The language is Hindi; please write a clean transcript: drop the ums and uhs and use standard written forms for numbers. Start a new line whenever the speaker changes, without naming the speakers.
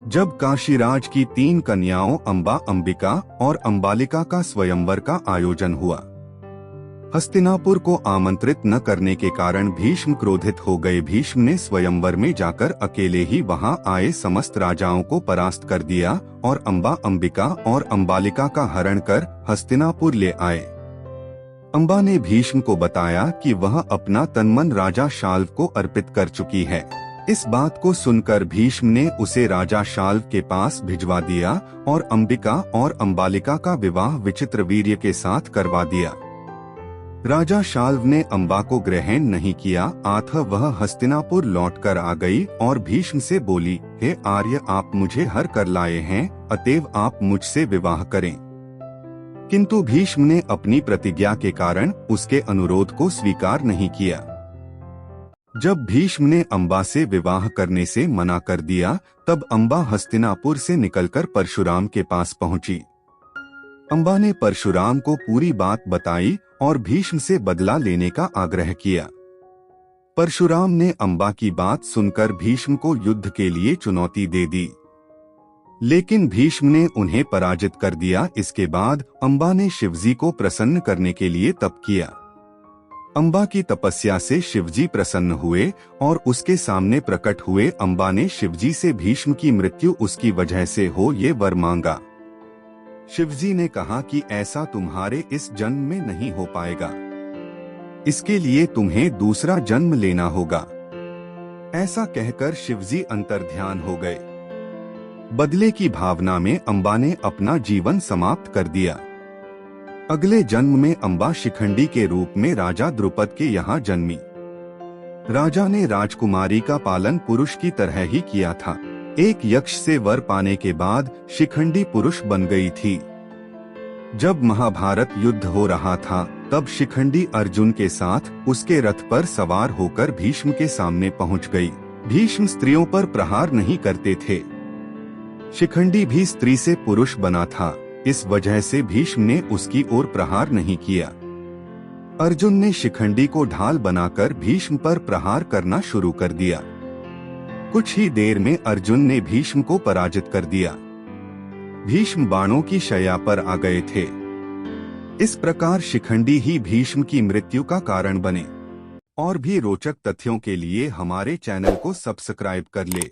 जब काशीराज की 3 कन्याओं अंबा, अंबिका और अंबालिका का स्वयंवर का आयोजन हुआ। हस्तिनापुर को आमंत्रित न करने के कारण भीष्म क्रोधित हो गए। भीष्म ने स्वयंवर में जाकर अकेले ही वहां आए समस्त राजाओं को परास्त कर दिया और अंबा, अंबिका और अंबालिका का हरण कर हस्तिनापुर ले आए। अंबा ने भीष्म को बताया कि वह अपना तनमन राजा शाल्व को अर्पित कर चुकी है। इस बात को सुनकर भीष्म ने उसे राजा शाल्व के पास भिजवा दिया और अंबिका और अंबालिका का विवाह विचित्रवीर्य के साथ करवा दिया। राजा शाल्व ने अंबा को ग्रहण नहीं किया, अतः वह हस्तिनापुर लौटकर आ गई और भीष्म से बोली, हे आर्य, आप मुझे हर कर लाए हैं, अतएव आप मुझसे विवाह करें। किंतु भीष्म ने अपनी प्रतिज्ञा के कारण उसके अनुरोध को स्वीकार नहीं किया। जब भीष्म ने अंबा से विवाह करने से मना कर दिया, तब अंबा हस्तिनापुर से निकलकर परशुराम के पास पहुंची। अंबा ने परशुराम को पूरी बात बताई और भीष्म से बदला लेने का आग्रह किया। परशुराम ने अंबा की बात सुनकर भीष्म को युद्ध के लिए चुनौती दे दी, लेकिन भीष्म ने उन्हें पराजित कर दिया। इसके बाद अंबा ने शिवजी को प्रसन्न करने के लिए तप किया। अंबा की तपस्या से शिवजी प्रसन्न हुए और उसके सामने प्रकट हुए। अंबा ने शिवजी से भीष्म की मृत्यु उसकी वजह से हो ये वर मांगा। शिवजी ने कहा कि ऐसा तुम्हारे इस जन्म में नहीं हो पाएगा, इसके लिए तुम्हें दूसरा जन्म लेना होगा। ऐसा कहकर शिवजी अंतर्ध्यान हो गए। बदले की भावना में अंबा ने अपना जीवन समाप्त कर दिया। अगले जन्म में अंबा शिखंडी के रूप में राजा द्रुपद के यहाँ जन्मी। राजा ने राजकुमारी का पालन पुरुष की तरह ही किया था। एक यक्ष से वर पाने के बाद शिखंडी पुरुष बन गई थी। जब महाभारत युद्ध हो रहा था, तब शिखंडी अर्जुन के साथ उसके रथ पर सवार होकर भीष्म के सामने पहुंच गई। भीष्म स्त्रियों पर प्रहार नहीं करते थे। शिखंडी भी स्त्री से पुरुष बना था, इस वजह से भीष्म ने उसकी ओर प्रहार नहीं किया। अर्जुन ने शिखंडी को ढाल बनाकर भीष्म पर प्रहार करना शुरू कर दिया। कुछ ही देर में अर्जुन ने भीष्म को पराजित कर दिया। भीष्म बाणों की शैया पर आ गए थे। इस प्रकार शिखंडी ही भीष्म की मृत्यु का कारण बने। और भी रोचक तथ्यों के लिए हमारे चैनल को सब्सक्राइब कर ले।